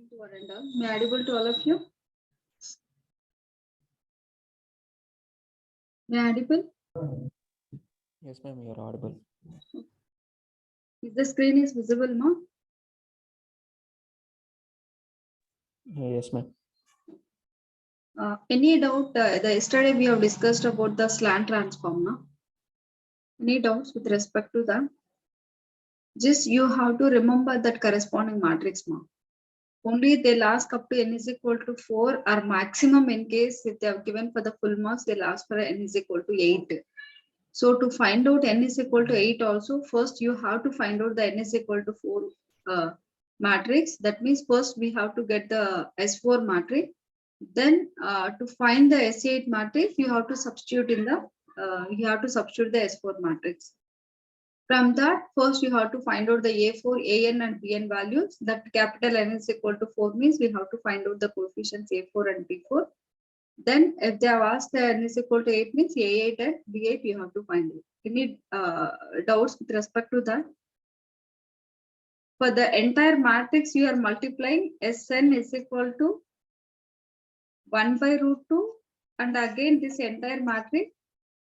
To Aranda. May I audible to all of you? May I audible? Yes, ma'am, you are audible. If the screen is visible, ma? Yes, ma'am. Any doubt? Yesterday we have discussed about the slant transform, na? Any doubts with respect to that? Just you have to remember that corresponding matrix, ma. Only they'll ask up to n is equal to 4 or maximum in case if they have given for the full marks, they'll ask for n is equal to 8. So to find out n is equal to 8 also, first you have to find out the n is equal to 4 matrix. That means first we have to get the S4 matrix. Then to find the S8 matrix, you have to substitute in the the S4 matrix. From that, first you have to find out the A4, AN and BN values. That capital N is equal to 4 means we have to find out the coefficients A4 and B4. Then if they have asked the N is equal to 8 means A8 and B8 you have to find it. Any doubts with respect to that? For the entire matrix, you are multiplying Sn is equal to 1 by root 2 and again this entire matrix.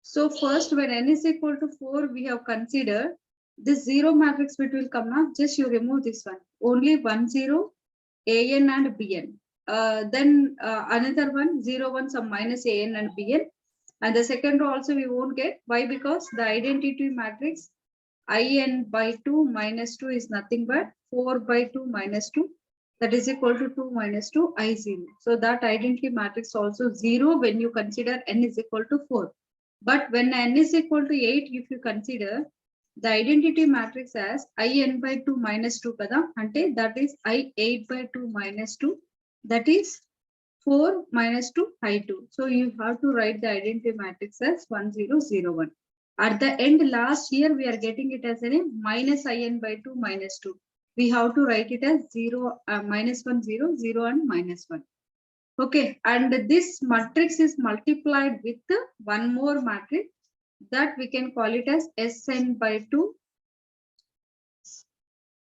So first when n is equal to 4, we have considered this 0 matrix which will come now. Just you remove this one. Only 1, 0, An and Bn. Then another one, 0, 1, some minus An and Bn. And the second row also we won't get. Why? Because the identity matrix In by 2 minus 2 is nothing but 4 by 2 minus 2. That is equal to 2 minus 2 I0. So that identity matrix also 0 when you consider n is equal to 4. But when n is equal to 8, if you consider the identity matrix as In by 2 minus 2 kada, ante that is I8 by 2 minus 2. That is 4 minus 2 I2. So you have to write the identity matrix as 1001. At the end last year, we are getting it as a minus In by 2 minus 2. We have to write it as 0, minus 1, 0, 0 and minus 1. Okay, and this matrix is multiplied with one more matrix that we can call it as Sn by 2.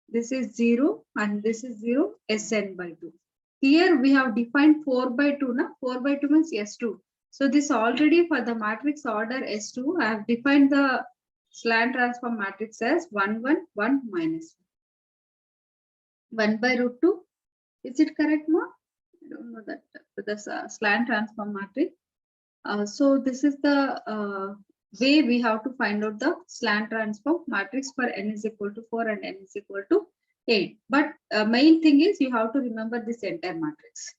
This is 0 and this is 0, Sn by 2. Here we have defined 4 by 2. Na? 4 by 2 means S2. So this already for the matrix order S2, I have defined the slant transform matrix as 1, 1, 1 minus 1. 1 by root 2. Is it correct, ma? I don't know that. The slant transform matrix. So this is the way we have to find out the slant transform matrix for n is equal to 4 and n is equal to 8. But main thing is you have to remember this entire matrix.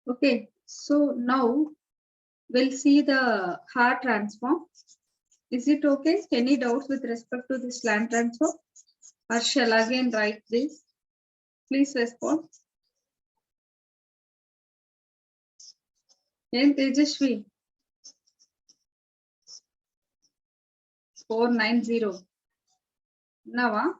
Okay, so now we'll see the Harr transform. Is it okay? Any doubts with respect to this slant transform? Or shall I again write this? Please respond. Then Tejashvi. 490. Now,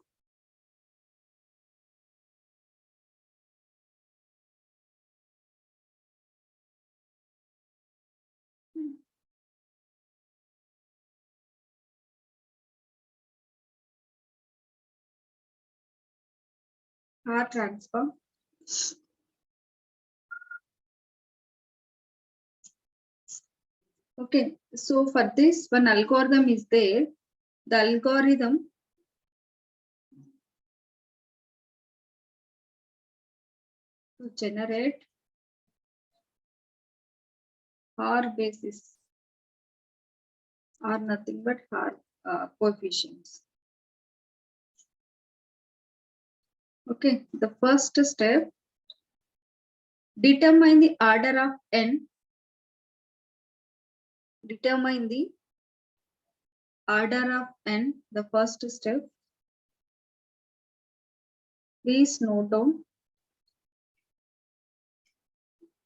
Harr transform. Okay, so for this one algorithm is there. The algorithm to generate Harr basis are nothing but Harr coefficients. Okay, the first step, determine the order of n. Determine the order of n, the first step. Please note down.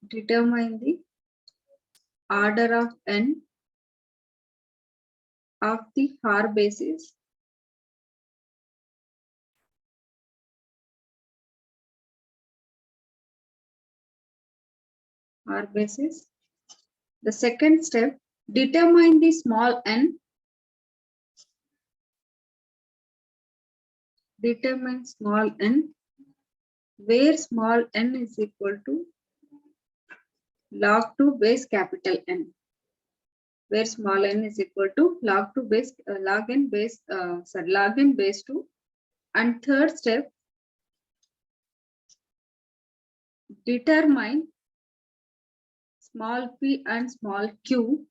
Determine the order of n of the Harr basis. Harr basis. The second step, determine the small n. Determine small n. where small n is equal to log 2 base capital N, where small n is equal to log 2 base log n base 2. And third step, determine small p and small q.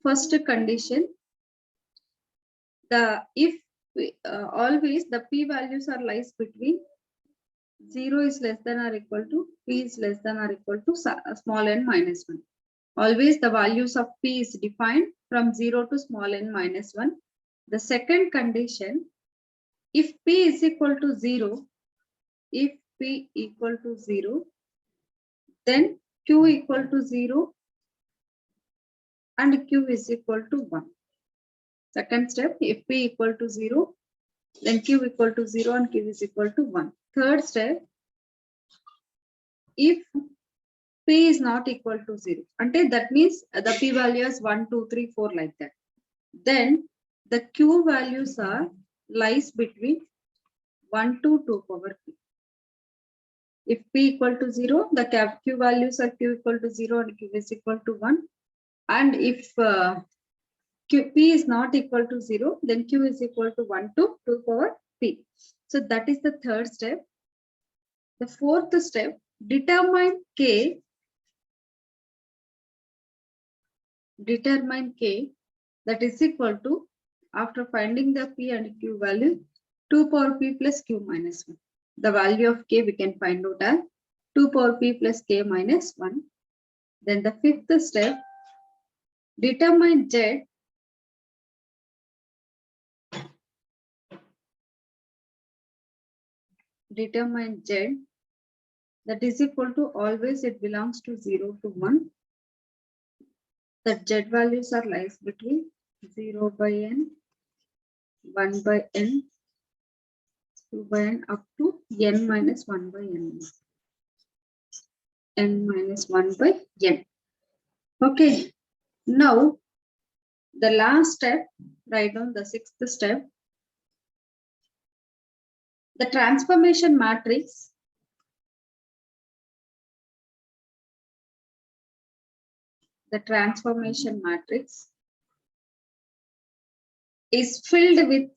First condition, if always the p values are lies between 0 is less than or equal to p is less than or equal to small n minus 1. Always the values of p is defined from 0 to small n minus 1. The second condition, if p is equal to 0, if p equal to 0, then q equal to 0 and q is equal to 1. Second step, if p equal to 0, then q equal to 0 and q is equal to 1. Third step, if p is not equal to 0, and that means the p value is 1, 2, 3, 4 like that. Then the q values are lies between 1 to 2 power p. If p equal to 0, the q values are q equal to 0 and q is equal to 1. And if p is not equal to 0, then q is equal to 1 to 2 power p. So that is the third step. The fourth step, determine k that is equal to, after finding the p and q value, 2 power p plus q minus 1. The value of k we can find out as 2 power p plus k minus 1. Then the fifth step, determine z that is equal to, always it belongs to 0 to 1. That z values are lies between 0 by n, 1 by n, 2 by n up to n minus 1 by n. N minus 1 by n. Okay. Now, the last step, write down the sixth step. The transformation matrix is filled with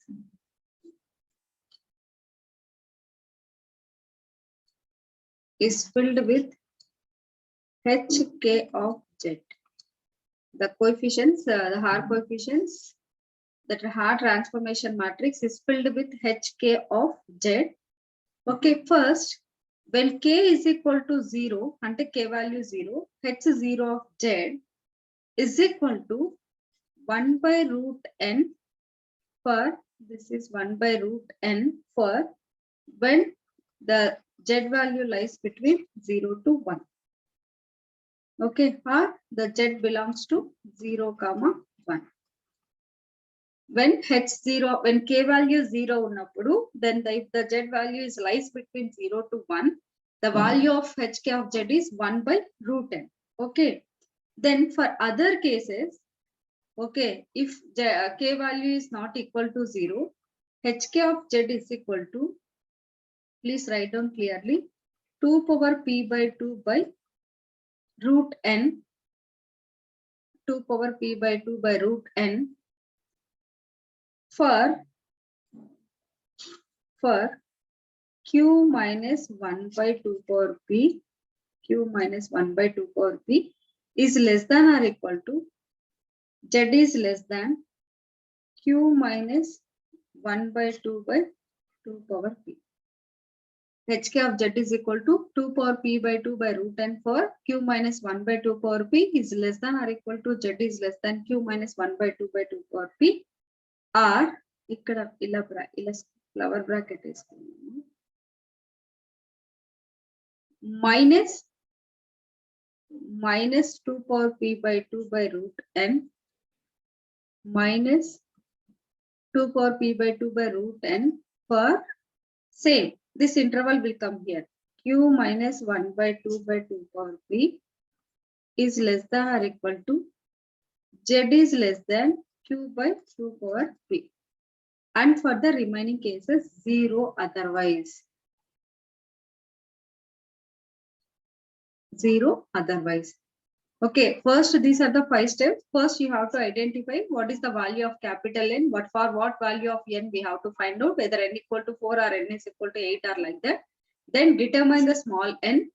hk of z. The coefficients, the Harr coefficients, that Harr transformation matrix is filled with hk of z. Okay, first, when k is equal to 0, and k value 0, h0 of z is equal to 1 by root n for, this is 1 by root n for when the z value lies between 0 to 1. Okay, or the z belongs to 0 comma 1. When h0, when k value is 0 unnapudu, then if the z value is lies between 0 to 1, the value of hk of z is 1 by root n. Okay, then for other cases, okay, if k value is not equal to 0, hk of z is equal to, please write down clearly, 2 power p by 2 by root n, 2 power p by 2 by root n for q minus 1 by 2 power p, q minus 1 by 2 power p is less than or equal to, z is less than q minus 1 by 2 by 2 power p. hk of z is equal to 2 power p by 2 by root n for q minus 1 by 2 power p is less than or equal to z is less than q minus 1 by 2 by 2 power p, or ikkada ila flower bracket is minus 2 power p by 2 by root n minus 2 power p by 2 by root n for, same, this interval will come here, q minus 1 by 2 by 2 power p is less than or equal to z is less than q by 2 power p. And for the remaining cases, 0 otherwise. 0 otherwise. Okay, first these are the 5 steps. First you have to identify what is the value of capital N, for what value of N we have to find out whether N equal to 4 or N is equal to 8 or like that. Then determine the small n.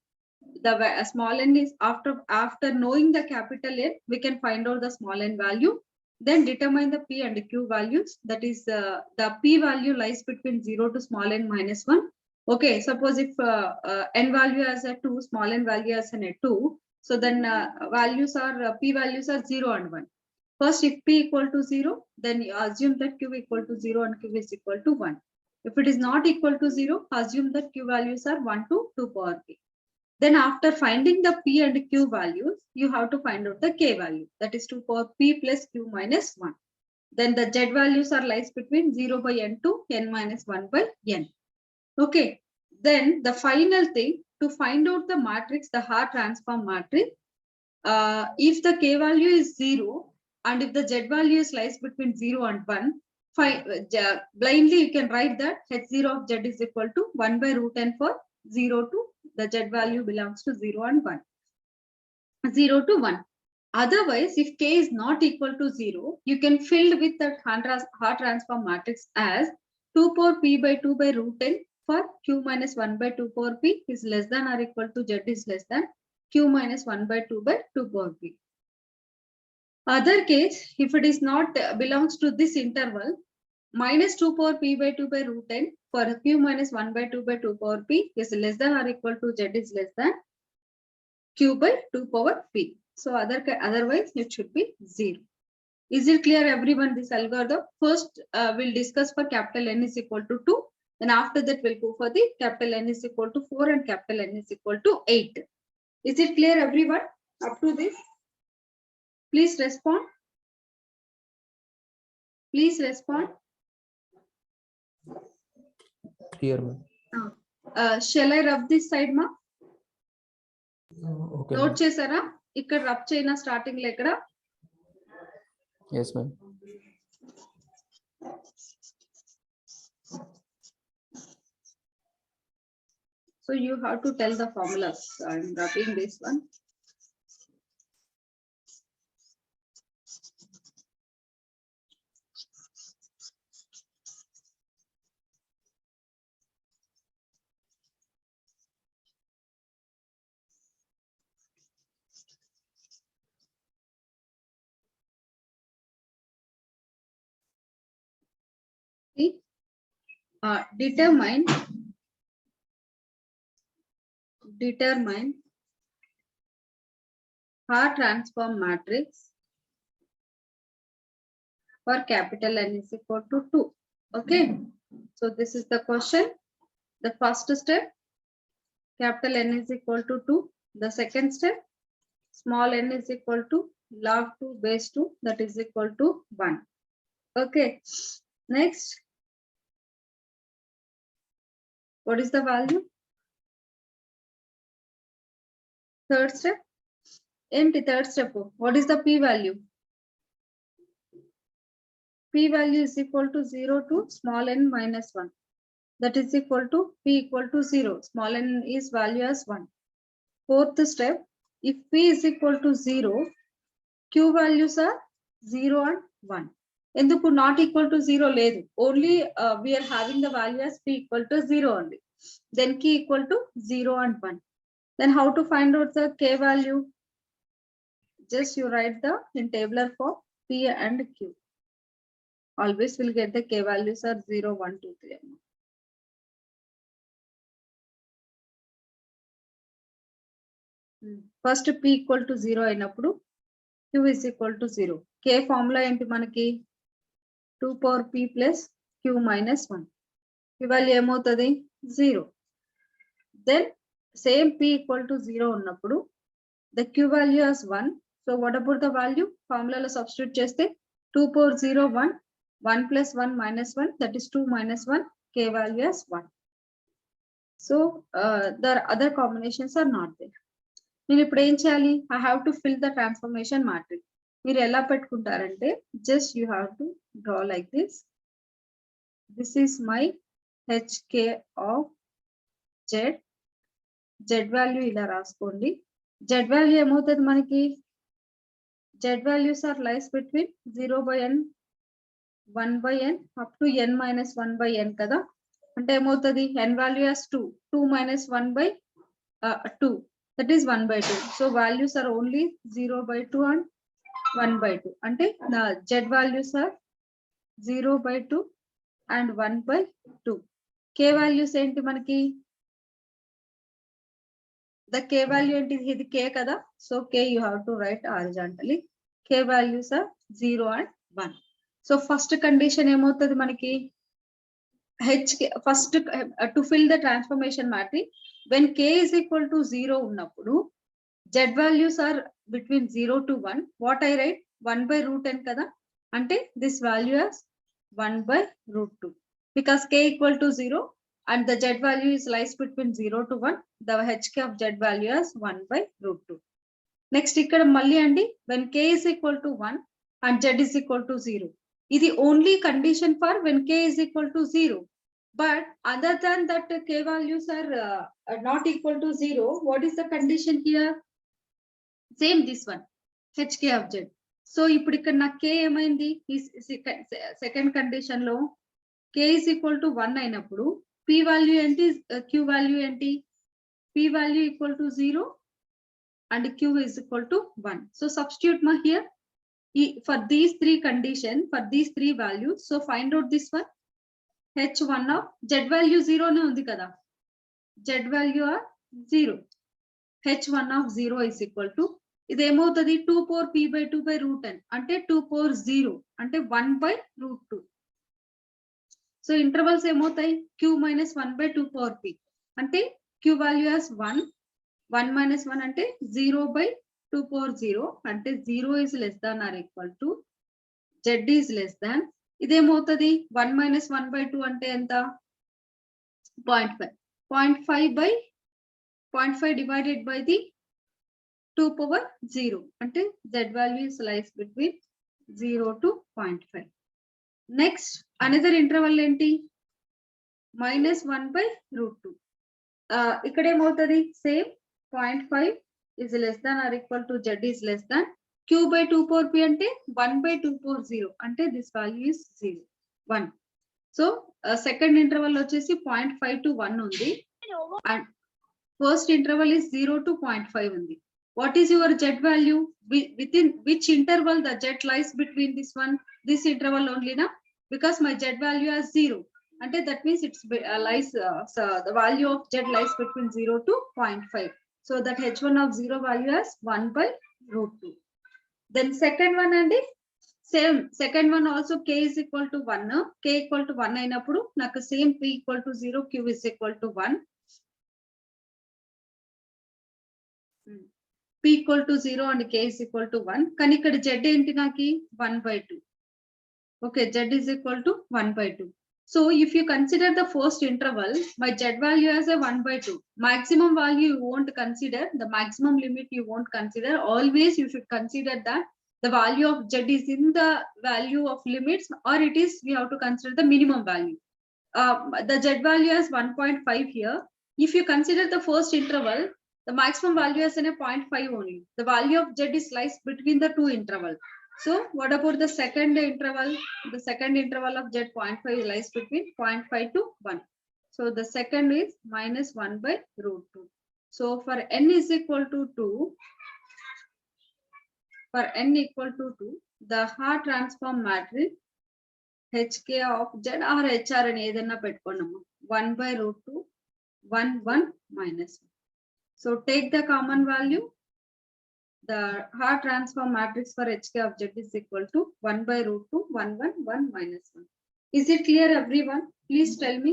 The small n is after knowing the capital N, we can find out the small n value. Then determine the P and Q values. That is the P value lies between 0 to small n minus 1. Okay, suppose if n value as a 2, small n value as a 2. So then values are P values are 0 and 1. First, if P equal to 0, then you assume that Q equal to 0 and Q is equal to 1. If it is not equal to 0, assume that Q values are 1 to 2 power P. Then after finding the P and Q values, you have to find out the K value. That is 2 power P plus Q minus 1. Then the Z values are lies between 0 by N to N minus 1 by N. Okay. Then the final thing, to find out the matrix, the Harr transform matrix, if the K value is 0 and if the Z value is lies between 0 and 1, blindly you can write that H0 of Z is equal to 1 by root n for 0 to the Z value belongs to 0 and 1. 0 to 1. Otherwise, if K is not equal to 0, you can fill with that Harr transform matrix as 2 power P by 2 by root n for Q minus 1 by 2 power P is less than or equal to Z is less than Q minus 1 by 2 by 2 power P. Other case, if it is not belongs to this interval, minus 2 power P by 2 by root n for Q minus 1 by 2 by 2 power P is less than or equal to Z is less than Q by 2 power P. So otherwise it should be 0. Is it clear everyone this algorithm? First we'll discuss for capital N is equal to 2. Then after that we'll go for the capital N is equal to 4 and capital N is equal to 8. Is it clear everyone up to this? Please respond. Please respond. Clear, ma'am. Shall I rub this side, ma? Okay, Note ma'am. chesara? Ikkada rub cheyna starting lo ikkada. Yes, ma'am. So you have to tell the formulas. I'm rubbing this one. See? Determine Harr transform matrix for capital N is equal to 2. Okay. So this is the question. The first step, capital N is equal to 2. The second step, small n is equal to log 2 base 2, that is equal to 1. Okay. Next, what is the value? Third step, third step, what is the P value? P value is equal to 0 to small n minus 1. That is equal to P equal to 0. Small n is value as 1. Fourth step, if P is equal to 0, Q values are 0 and 1. Enduku not equal to 0 ledu. Only we are having the value as P equal to 0 only. Then K equal to 0 and 1. Then how to find out the K value? Just you write the in tabular form P and Q. Always will get the K values are 0, 1, 2, 3. First P equal to 0 అయినప్పుడు Q is equal to 0. K formula ఏంటి మనకి 2 power P plus Q minus 1. P value ఏమవుతుంది 0. Then same P equal to 0 ఉన్నప్పుడు the Q value as 1. So what about the value? Formula లో substitute చేస్తే 2 power 0 1. 1 plus 1 minus 1, that is 2 minus 1. K value as 1. So the other combinations are not there. నేను ఇప్పుడు ఏం చేయాలి? I have to fill the transformation matrix. మీరు ఎలా పెట్టుకుంటారంటే just you have to draw like this. This is my HK of Z. Z value ఇలా రాసుకోండి. Z value ఏమవుతుంది మనకి? Z values are lies between 0 by n, 1 by n up to n minus 1 by n కదా. అంటే ఏమవుతుంది? n value as 2, 2 minus 1 by 2, that is 1 by 2. So values are only 0 by 2 and 1 by 2. అంటే the Z values are 0 by 2 and 1 by 2. K values ఏంటి మనకి? The K value ఏంటి? ఇది K కదా. So K you have to write horizontally. K values are 0 and 1. So first condition ఏమవుతుంది మనకి? H first to fill the transformation matrix, when K is equal to 0 ఉన్నప్పుడు Z values are between 0 to 1. What I write? 1 by root n kada. Ante this value is 1 by root 2. Because K equal to 0 and the Z value is lies between 0 to 1. The HK of Z value is 1 by root 2. Next ikkada malli andi, when K is equal to 1 and Z is equal to 0. This is only condition for when K is equal to 0. But other than that, K values are not equal to 0. What is the condition here? Same this one, HK of Z. So ఇప్పుడు ఇక్కడ నా K ఏమైంది? Second condition లో K is equal to 1 అయినప్పుడు P value ఏంటి? Q value ఏంటి? P value equal to 0 and Q is equal to 1. So substitute ma here for these three conditions, for these three values. So find out this one. H1 of Z value 0 ne undi kada. Z value are 0. H1 of 0 is equal to ఇది ఏమవుతుంది? 2 power P by 2 by root n అంటే 2 power 0 అంటే 1 by root 2. So intervals ఏమవుతాయి? Q minus 1 by 2 power P అంటే Q value as 1, 1 minus 1 అంటే 0 by 2 power 0 అంటే 0 is less than or equal to Z is less than. ఇదేమవుతుంది? 1 minus 1 by 2 అంటే ఎంత? 0.5. 0.5 by 0.5 divided by the 2 power 0 అంటే Z value is lies between 0 to 0.5. Next another interval ఏంటి? minus 1 by root 2. ఇక్కడ ఏమవుతుంది? Same 0.5 is less than or equal to Z is less than. Q by 2 power P అంటే 1 by 2 power 0 అంటే this value is 0, 1. So second interval వచ్చేసి 0.5 to 1 ఉంది and first interval is 0 to 0.5 ఉంది. What is your Z value? Within which interval the Z lies between this one? This interval only na? Because my Z value is 0. And that means it's lies, so the value of Z lies between 0 to 0.5. So that H1 of 0 value is 1 by root 2. Then second one and same, second one also K is equal to 1. K equal to 1 అయినప్పుడు నాకు same P equal to 0, Q is equal to 1. P equal to 0 and K is equal to 1. కానీ ఇక్కడ Z ఏంటి నాకి? 1 by 2. Okay, Z is equal to 1 by 2. So if you consider the first interval, my Z value as a 1 by 2. Maximum value you won't consider, the maximum limit you won't consider. Always you should consider that the value of Z is in the value of limits, or it is, we have to consider the minimum value. The Z value is 1.5 here. If you consider the first interval, the maximum value is in a 0.5 only. The value of Z is lies between the two intervals. So what about the second interval? The second interval of Z 0.5 lies between 0.5 to 1. So the second is minus 1 by root 2. So for n is equal to 2, for n equal to 2, the Harr transform matrix HK of Z or HR అని ఏదైనా పెట్టుకోండి. 1 by root 2, 1, 1, minus 1. So take the common value. The Harr transform matrix for HK of Z is equal to 1 by root 2, 1, 1, 1, minus 1. Is it clear, everyone? Please tell me.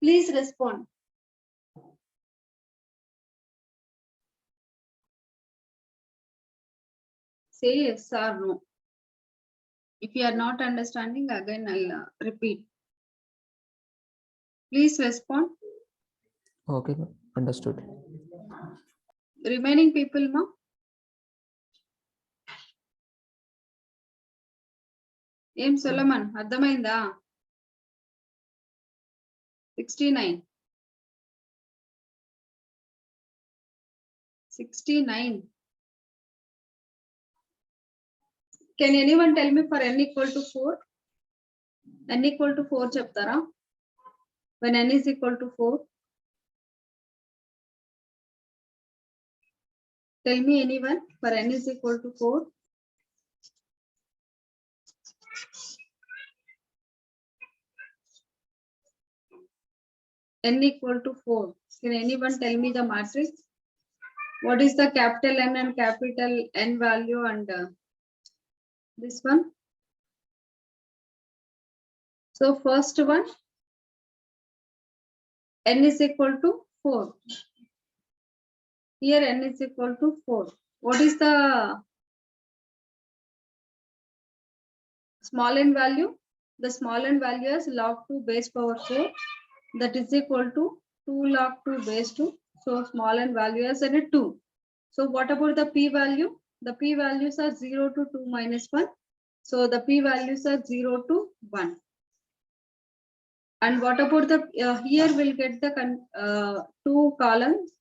Please respond. Say yes or no. If you are not understanding, again I'll repeat. Please respond. Okay, ma'am. Understood. Remaining people, ma? ఏం Solomon అర్థమైందా? 69. 69. Can anyone tell me for n equal to 4? N equal to 4 cheptara. When n is equal to 4. Tell me anyone for n is equal to 4. N equal to 4. Can anyone tell me the matrix? What is the capital N and capital N value and this one? So first one, N is equal to 4. Here N is equal to 4. What is the small n value? The small n value is log 2 base power 4. That is equal to 2 log 2 base 2. So small n value is 2. So what about the p value? The p values are 0 to 2 minus 1. So the p values are 0 to 1. And what about the here we'll get the two columns.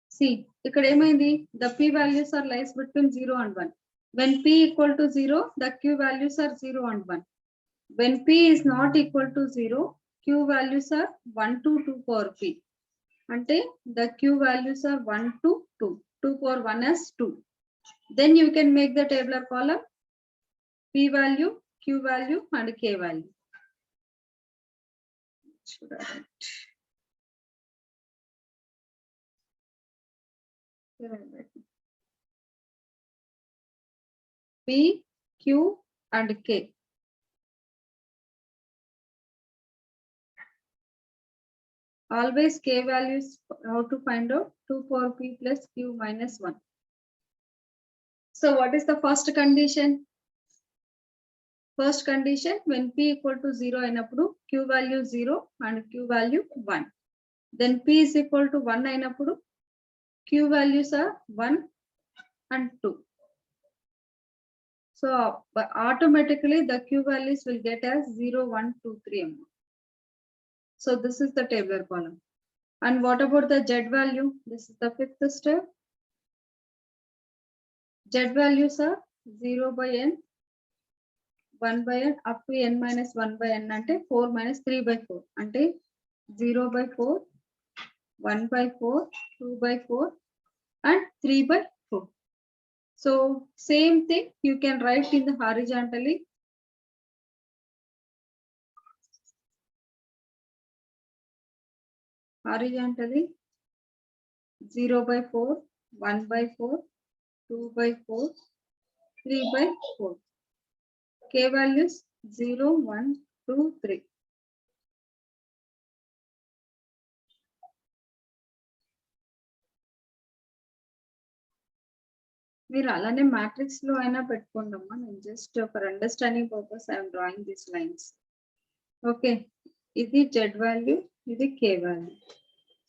See, ikkada emaindi, the p values are lies between 0 and 1. When p equal to 0, the q values are 0 and 1. When p is not equal to 0, q values are 1 to 2 power p. Ante the q values are 1 to 2. 2 power 1 is 2. Then you can make the tabular column p value, q value and k value. Should I write? Here I write. P, Q and K. Always K values, how to find out? 2 power P plus Q minus 1. So what is the first condition? First condition, when P equal to 0 అయినప్పుడు Q value 0 and Q value 1. Then P is equal to 1 అయినప్పుడు Q values are 1 and 2. So automatically the Q values will get as 0, 1, 2, 3. So this is the tabular column. And what about the Z value? This is the fifth step. Z values are 0 by n, 1 by n, up to n minus 1 by n ante 4 minus 3 by 4. Ante 0 by 4, 1 by 4, 2 by 4 and 3 by 4. So same thing you can write in the horizontally. Horizontally 0 by 4, 1 by 4, 2 by 4, 3 by 4. K values 0, 1, 2, 3. మీరు అలానే matrix లో అయినా పెట్టుకోండమ్మా. నేను just for understanding purpose I'm drawing this lines. Okay, ఇది Z value, ఇది K value.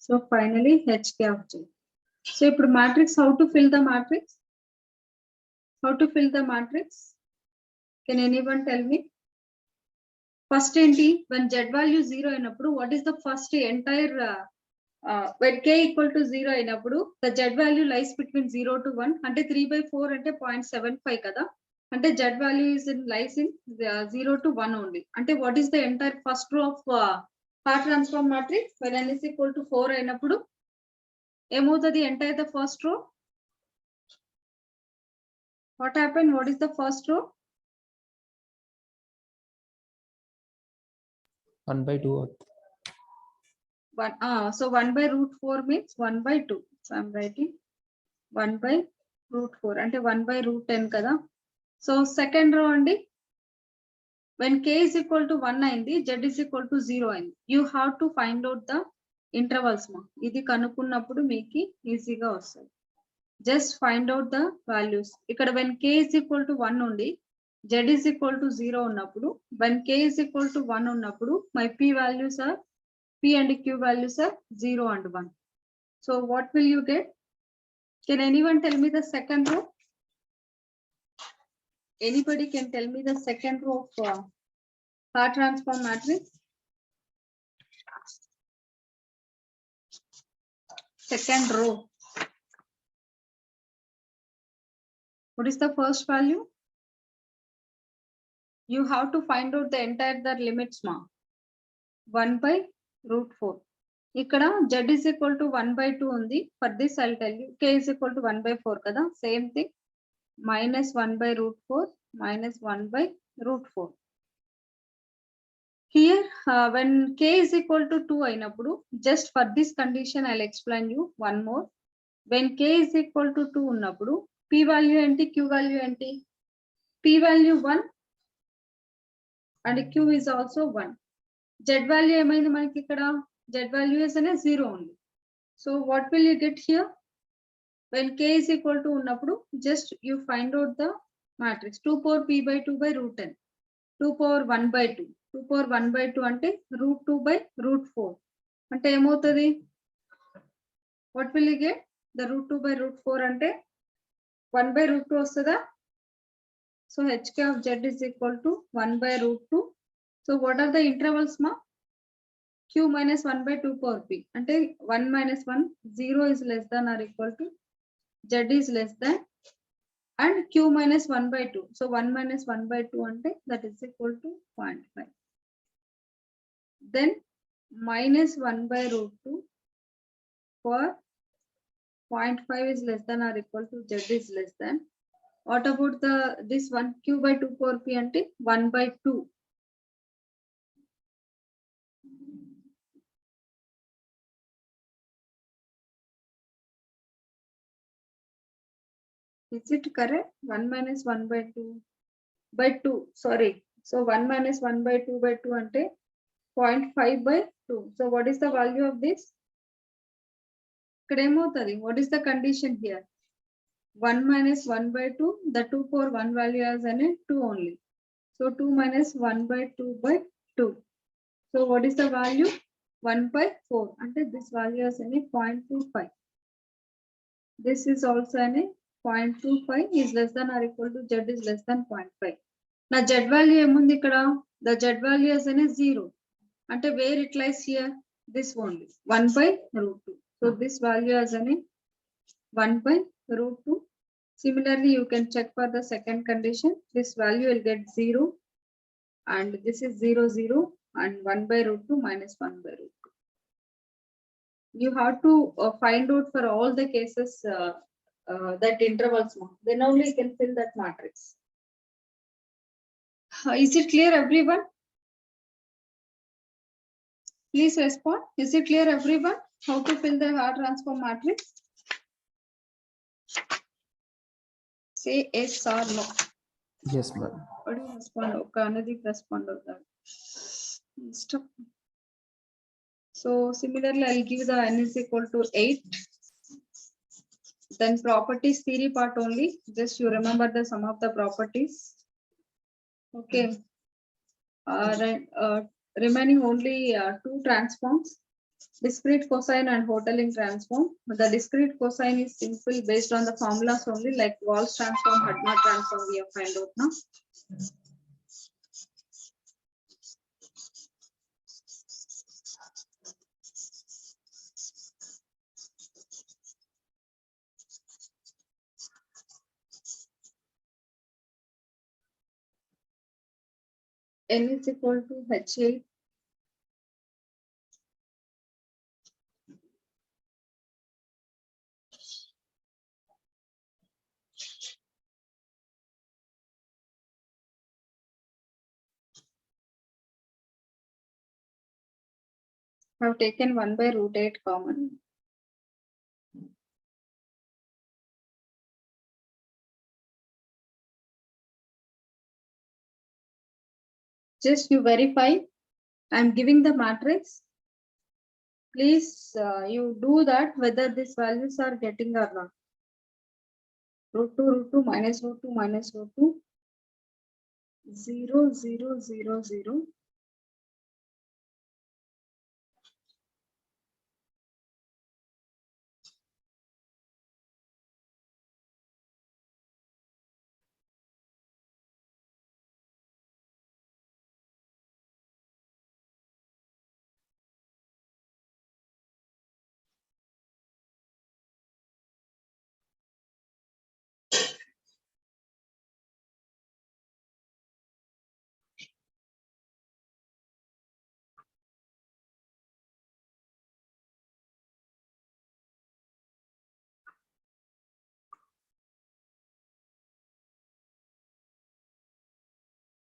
So finally HK of Z. So ఇప్పుడు matrix, how to fill the matrix? How to fill the matrix? Can anyone tell me? First ఏంటి, when Z value 0 అయినప్పుడు what is the first entire when k equal to 0 అయినప్పుడు the z value lies between 0 to 1. అంటే 3 by 4 అంటే 0.75 కదా. అంటే z value is in lies in 0 to 1 only. అంటే what is the entire first row of Harr transform matrix? When n is equal to 4 అయినప్పుడు ఏమవుతుంది? Entire the first row. What happened? What is the first row? 1 by 2. So 1 by root 4 means 1 by 2. So I'm writing 1 by root 4 అంటే 1 by root 10 కదా. So second row అండి, when k is equal to 1 అయింది, z is equal to 0 అయింది. You have to find out the intervals మా. ఇది కనుక్కున్నప్పుడు మీకు ఈజీగా వస్తుంది. Just find out the values. ఇక్కడ when k is equal to 1 ఉండి z is equal to 0 ఉన్నప్పుడు, when k is equal to 1 ఉన్నప్పుడు my p values are, P and Q values are 0 and 1. So what will you get? Can anyone tell me the second row? Anybody can tell me the second row of Harr transform matrix? Second row. What is the first value? You have to find out the entire limits ma. 1 by root 4. Ikkada z is equal to 1 by 2 undi. For this I'll tell you k is equal to 1 by 4 kada. Same thing. Minus 1 by root 4 minus 1 by root 4. Here when k is equal to 2 ainappudu, just for this condition I'll explain you one more. When k is equal to 2 unnappudu, p value enti, q value enti? P value 1 and q is also 1. Z value emaindi manaki ikkada? Z value is 0 only. So what will you get here? When k is equal to unnappudu, just you find out the matrix 2 power p by 2 by root 10. 2 power 1 by 2. 2 power 1 by 2 ante root 2 by root 4. Ante emotadi? What will you get? The root 2 by root 4 ante 1 by root 2 vastada. So hk of z is equal to 1 by root 2. So what are the intervals ma? Q minus 1 by 2 power p. Ante 1 minus 1, 0 is less than or equal to, z is less than, and q minus 1 by 2. So 1 minus 1 by 2 ante that is equal to 0.5. Then minus 1 by root 2 for 0.5 is less than or equal to, z is less than. What about this one? Q by 2 power p ante 1 by 2. Is it correct? 1 minus 1 by 2 by 2. Sorry. So 1 minus 1 by 2 by 2 ante 0.5 by 2. So what is the value of this? What is the condition here? 1 minus 1 by 2, the 2 power 1 value as an 2 only. So 2 minus 1 by 2 by 2. So what is the value? 1 by 4. And this value is an 0.25. This is also an 0.25 is less than or equal to, z is less than 0.5. Now z value emundi ikkada? The z value is an 0. And where it lies here? This only 1 by root 2. So this value is an 1 by root 2. Similarly, you can check for the second condition. This value will get 0 and this is 0, 0 and 1 by root 2 minus 1 by root 2. You have to find out for all the cases that intervals. Then only you can fill that matrix. Is it clear, everyone? Please respond. Is it clear, everyone? How to fill the Harr transform matrix? Say yes or no. Yes, ma'am. What do you respond? Okay, Anadeep respond of that. Stop. So similarly, I'll give the n is equal to 8. Then properties theory part only. Just you remember the sum of the properties. Okay. Remaining only 2 transforms. Discrete cosine and Hotelling transform. The discrete cosine is simple based on the formulas only, like Walsh transform, Hadamard transform we have find out now. N is equal to H8. Have taken 1 by root 8 common. Just you verify. I'm giving the matrix. Please you do that whether these values are getting or not. Root 2 minus root 2 minus root 2. 0, 0, 0, 0.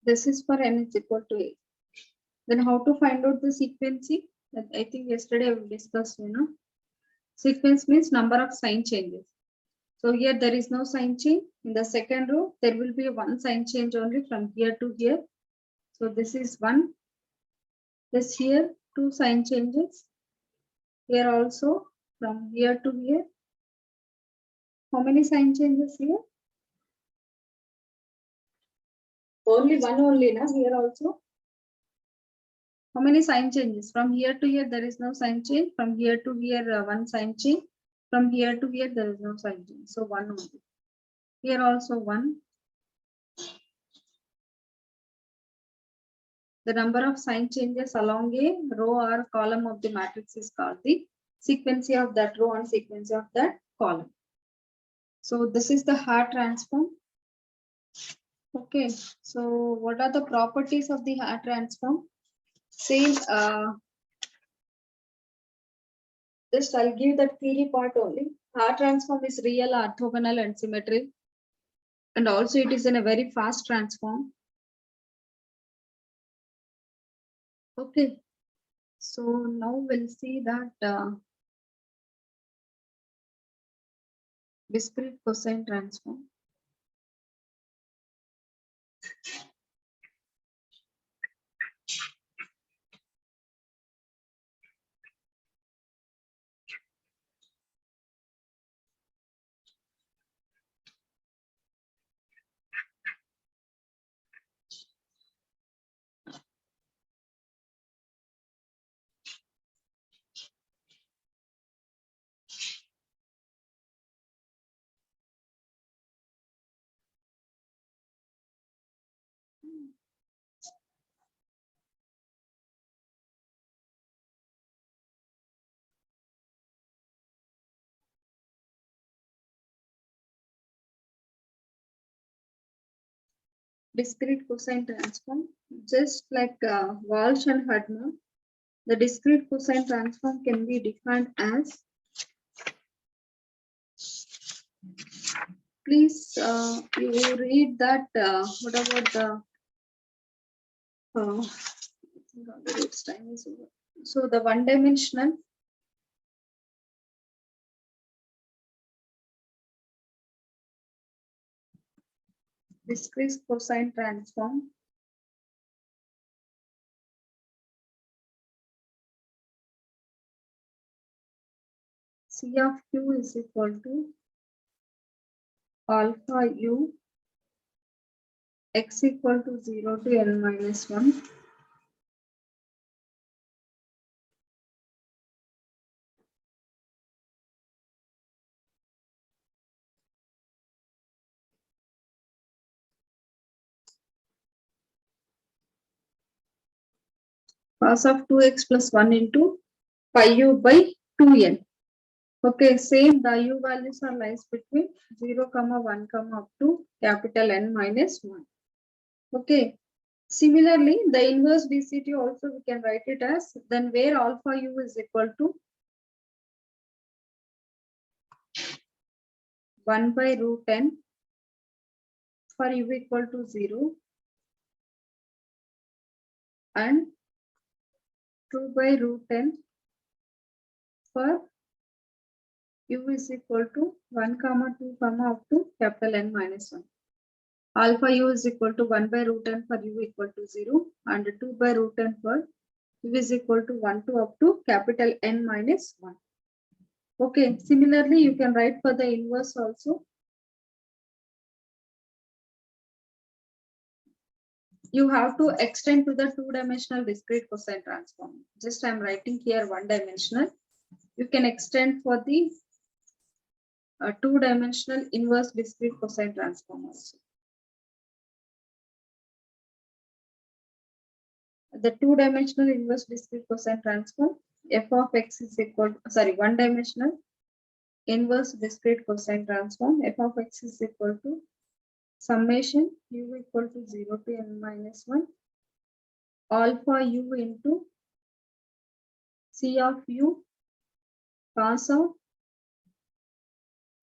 This is for n is equal to a. Then how to find out the sequencing? I think yesterday we discussed, sequence means number of sign changes. So here there is no sign change. In the second row, there will be one sign change only from here to here. So this is one. This here, two sign changes. Here also from here to here. How many sign changes here? Only one only, na? Here also. How many sign changes? From here to here, there is no sign change. From here to here, one sign change. From here to here, there is no sign change. So one only. Here also one. The number of sign changes along a row or column of the matrix is called the sequence of that row and sequence of that column. So this is the Harr transform. Okay, so what are the properties of the Harr transform? Same, just I'll give the theory part only. Harr transform is real, orthogonal, and symmetric, and also it is in a very fast transform. Okay, so now we'll see that discrete cosine transform. Discrete cosine transform, just like Walsh and Hudner, the discrete cosine transform can be defined as, please you read that, what about the, I think already its time is over. So the one dimensional discrete cosine transform C of Q is equal to alpha U x equal to 0 to n minus 1 cos of 2x plus 1 into pi u by 2n. Okay, same, the u values are lies between 0, 1, up to capital N minus 1. Okay, similarly, the inverse DCT also we can write it as, then where alpha u is equal to 1 by root n for u equal to 0 and 2 by root n for u is equal to 1, 2, up to capital N minus 1. Alpha u is equal to 1 by root n for u equal to 0 and 2 by root n for u is equal to 1 to up to capital N minus 1. Okay, similarly, you can write for the inverse also. You have to extend to the two-dimensional discrete cosine transform. Just I'm writing here one-dimensional. You can extend for the two-dimensional inverse discrete cosine transform also. The two-dimensional inverse discrete cosine transform, f of x is equal to, sorry, one-dimensional inverse discrete cosine transform, f of x is equal to summation u equal to 0 to n minus 1 alpha u into c of u cos of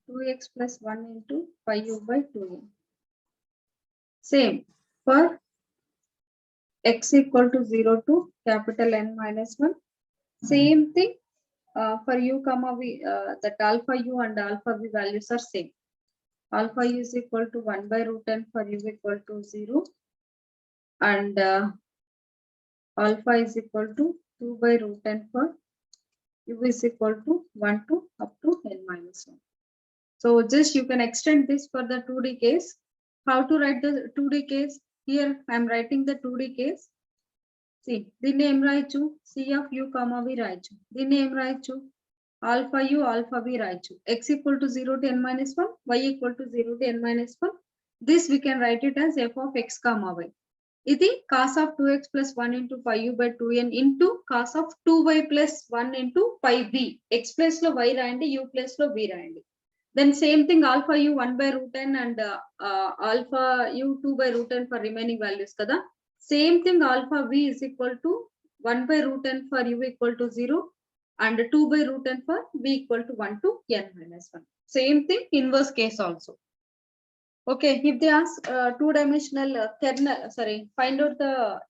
2x plus 1 into pi u by 2n. Same for x equal to 0 to capital N minus 1. Same thing for u comma v, that alpha u and alpha v values are same. Alpha u is equal to 1 by root n for u equal to 0, and alpha is equal to 2 by root n for u is equal to 1 to up to n minus 1. So just you can extend this for the 2D case. How to write the 2D case? Here I am writing the 2D case. See, దీన్ని ఏం రాయొచ్చు? C of u comma v రాయొచ్చు. దీన్ని ఏం రాయొచ్చు? Alpha u alpha v రాయొచ్చు. X equal to 0 to n minus 1, y equal to 0 to n minus 1. This we can write it as f of x comma y. ఇది cos of 2x plus 1 into pi u by 2n into cos of 2y plus 1 into pi v. X place లో y రాయండి, u place లో v రాయండి. Then same thing alpha u 1 by root n and alpha u 2 by root n for remaining values kada. Same thing alpha v is equal to 1 by root n for u equal to 0 and 2 by root n for v equal to 1 to n minus 1. Same thing inverse case also. Okay, if they ask two-dimensional kernel, sorry, find out the